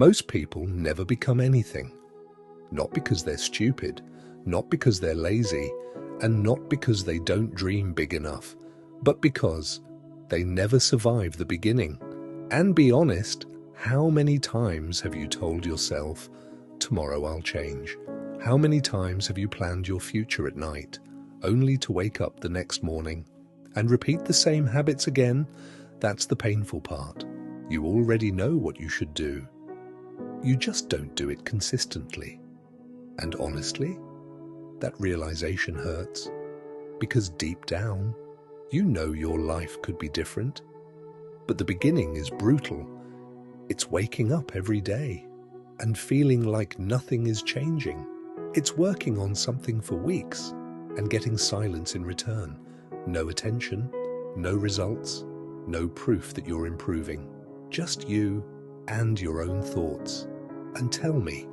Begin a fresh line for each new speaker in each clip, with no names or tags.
Most people never become anything. Not because they're stupid, not because they're lazy, and not because they don't dream big enough, but because they never survive the beginning. And be honest, how many times have you told yourself, "Tomorrow I'll change"? How many times have you planned your future at night, only to wake up the next morning and repeat the same habits again? That's the painful part. You already know what you should do. You just don't do it consistently. And honestly, that realization hurts, because deep down, you know your life could be different. But the beginning is brutal. It's waking up every day and feeling like nothing is changing. It's working on something for weeks and getting silence in return. No attention, no results, no proof that you're improving. Just you and your own thoughts. And tell me,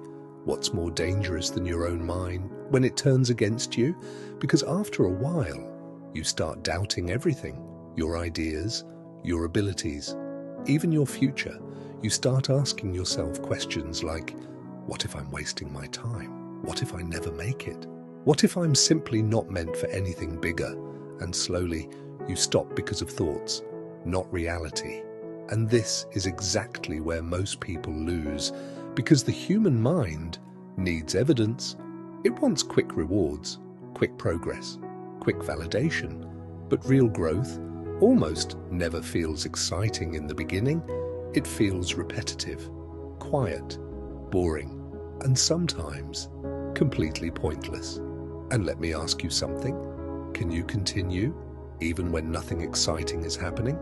what's more dangerous than your own mind when it turns against you? Because after a while, you start doubting everything. Your ideas, your abilities, even your future. You start asking yourself questions like, what if I'm wasting my time? What if I never make it? What if I'm simply not meant for anything bigger? And slowly, you stop because of thoughts, not reality. And this is exactly where most people lose, because the human mind needs evidence. It wants quick rewards, quick progress, quick validation. But real growth almost never feels exciting in the beginning. It feels repetitive, quiet, boring, and sometimes completely pointless. And let me ask you something. Can you continue even when nothing exciting is happening?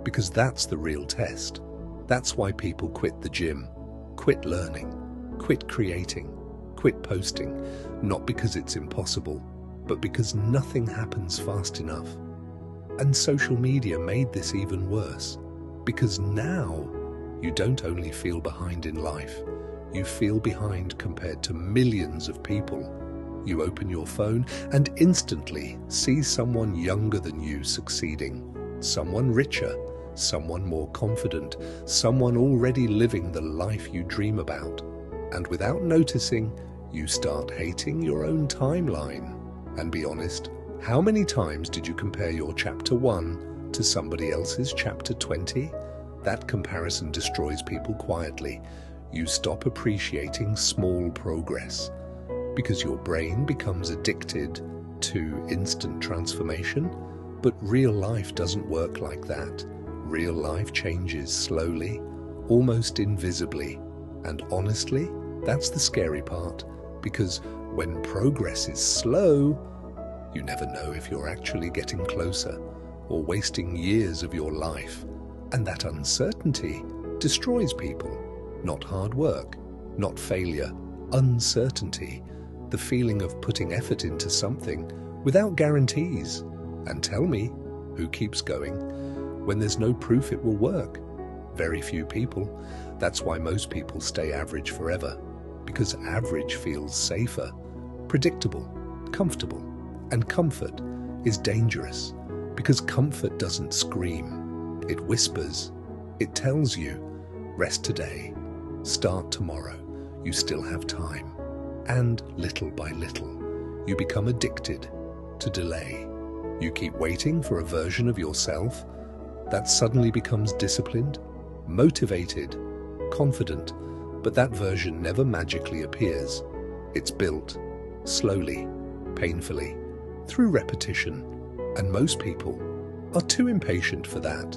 Because that's the real test. That's why people quit the gym, quit learning, quit creating, quit posting, not because it's impossible, but because nothing happens fast enough. And social media made this even worse, because now you don't only feel behind in life, you feel behind compared to millions of people. You open your phone and instantly see someone younger than you succeeding, someone richer, someone more confident, someone already living the life you dream about. And without noticing, you start hating your own timeline. And be honest, how many times did you compare your chapter 1 to somebody else's chapter 20? That comparison destroys people quietly. You stop appreciating small progress because your brain becomes addicted to instant transformation. But real life doesn't work like that. Real life changes slowly, almost invisibly. And honestly, that's the scary part, because when progress is slow, you never know if you're actually getting closer or wasting years of your life. And that uncertainty destroys people. Not hard work, not failure, uncertainty. The feeling of putting effort into something without guarantees. And tell me, who keeps going when there's no proof it will work? Very few people. That's why most people stay average forever. Because average feels safer, predictable, comfortable. And comfort is dangerous, because comfort doesn't scream. It whispers. It tells you, rest today, start tomorrow, you still have time. And little by little, you become addicted to delay. You keep waiting for a version of yourself that suddenly becomes disciplined, motivated, confident, but that version never magically appears. It's built slowly, painfully, through repetition, and most people are too impatient for that.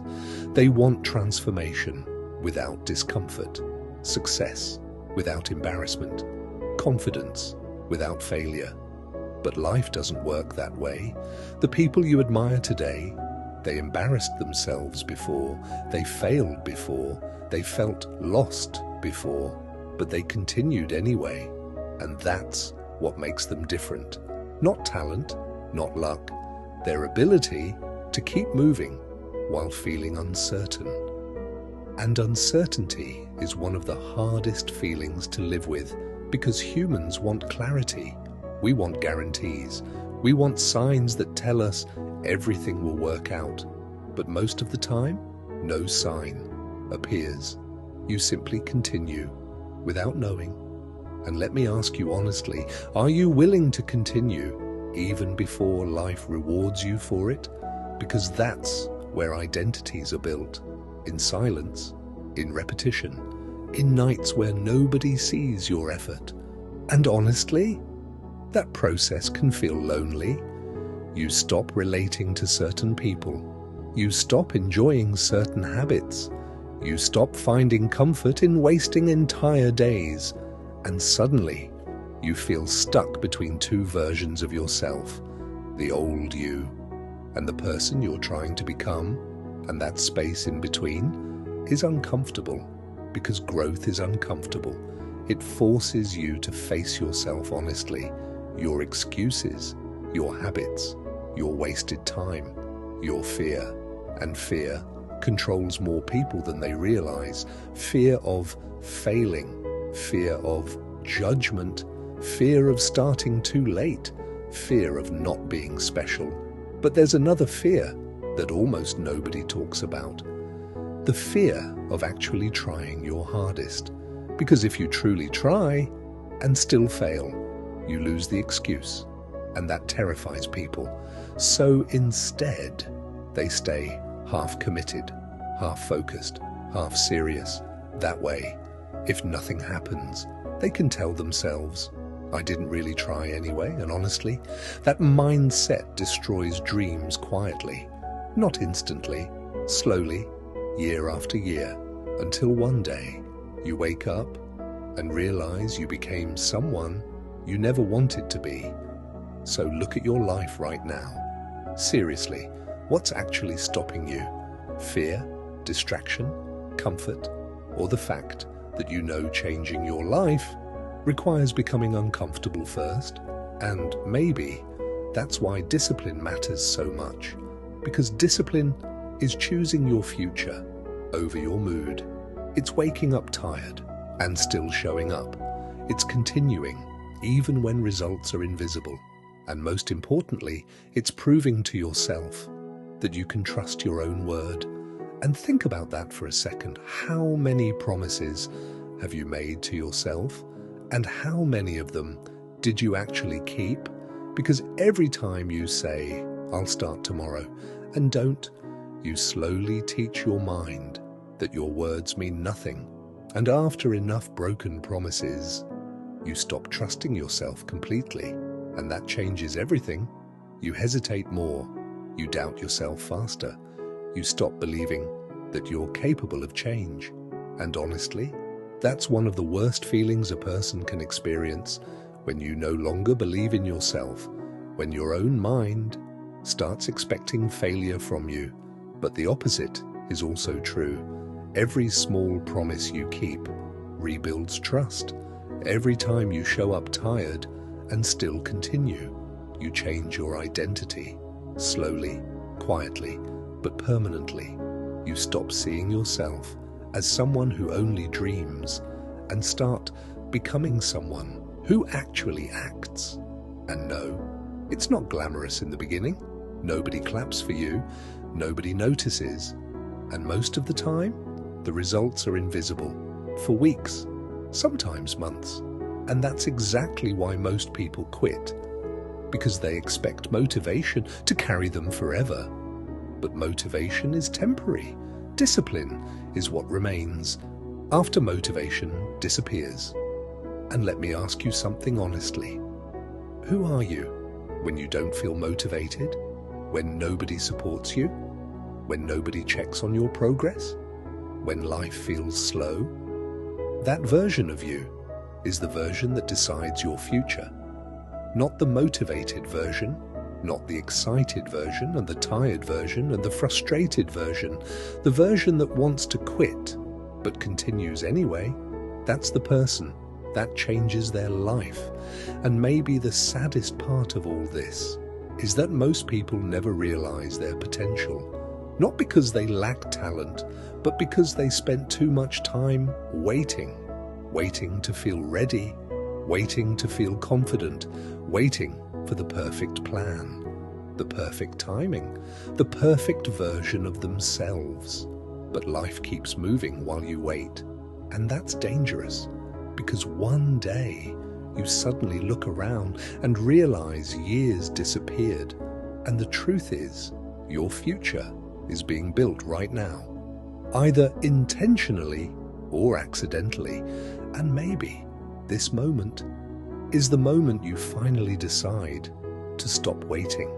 They want transformation without discomfort, success without embarrassment, confidence without failure. But life doesn't work that way. The people you admire today, they embarrassed themselves before, they failed before, they felt lost before, but they continued anyway. And that's what makes them different. Not talent, not luck, their ability to keep moving while feeling uncertain. And uncertainty is one of the hardest feelings to live with, because humans want clarity. We want guarantees. We want signs that tell us everything will work out. But most of the time, no sign appears. You simply continue, without knowing. And let me ask you honestly, are you willing to continue even before life rewards you for it? Because that's where identities are built, in silence, in repetition, in nights where nobody sees your effort. And honestly, that process can feel lonely. You stop relating to certain people. You stop enjoying certain habits. You stop finding comfort in wasting entire days. And suddenly, you feel stuck between two versions of yourself, the old you and the person you're trying to become. And that space in between is uncomfortable because growth is uncomfortable. It forces you to face yourself honestly, your excuses, your habits, your wasted time, your fear. And fear controls more people than they realize. Fear of failing, fear of judgment, fear of starting too late, fear of not being special. But there's another fear that almost nobody talks about. The fear of actually trying your hardest. Because if you truly try and still fail, you lose the excuse. And that terrifies people. So instead, they stay half committed, half focused, half serious. That way, if nothing happens, they can tell themselves, I didn't really try anyway. And honestly, that mindset destroys dreams quietly, not instantly, slowly, year after year, until one day you wake up and realize you became someone you never wanted to be. So look at your life right now. Seriously, what's actually stopping you? Fear, distraction, comfort, or the fact that you know changing your life requires becoming uncomfortable first? And maybe that's why discipline matters so much. Because discipline is choosing your future over your mood. It's waking up tired and still showing up. It's continuing even when results are invisible. And most importantly, it's proving to yourself that you can trust your own word. And think about that for a second. How many promises have you made to yourself? And how many of them did you actually keep? Because every time you say, I'll start tomorrow, and don't, you slowly teach your mind that your words mean nothing. And after enough broken promises, you stop trusting yourself completely. And that changes everything. You hesitate more. You doubt yourself faster. You stop believing that you're capable of change. And honestly, that's one of the worst feelings a person can experience, when you no longer believe in yourself, when your own mind starts expecting failure from you. But the opposite is also true. Every small promise you keep rebuilds trust. Every time you show up tired and still continue, you change your identity. Slowly, quietly, but permanently. You stop seeing yourself as someone who only dreams and start becoming someone who actually acts. And no, it's not glamorous in the beginning. Nobody claps for you, nobody notices. And most of the time, the results are invisible for weeks, sometimes months. And that's exactly why most people quit, because they expect motivation to carry them forever. But motivation is temporary. Discipline is what remains after motivation disappears. And let me ask you something honestly. Who are you when you don't feel motivated? When nobody supports you? When nobody checks on your progress? When life feels slow? That version of you is the version that decides your future. Not the motivated version, not the excited version and the tired version and the frustrated version, the version that wants to quit but continues anyway. That's the person that changes their life. And maybe the saddest part of all this is that most people never realize their potential, not because they lack talent, but because they spent too much time waiting to feel ready, waiting to feel confident, waiting for the perfect plan, the perfect timing, the perfect version of themselves. But life keeps moving while you wait, and that's dangerous, because one day you suddenly look around and realize years disappeared, and the truth is, your future is being built right now, either intentionally or accidentally, and maybe this moment is the moment you finally decide to stop waiting.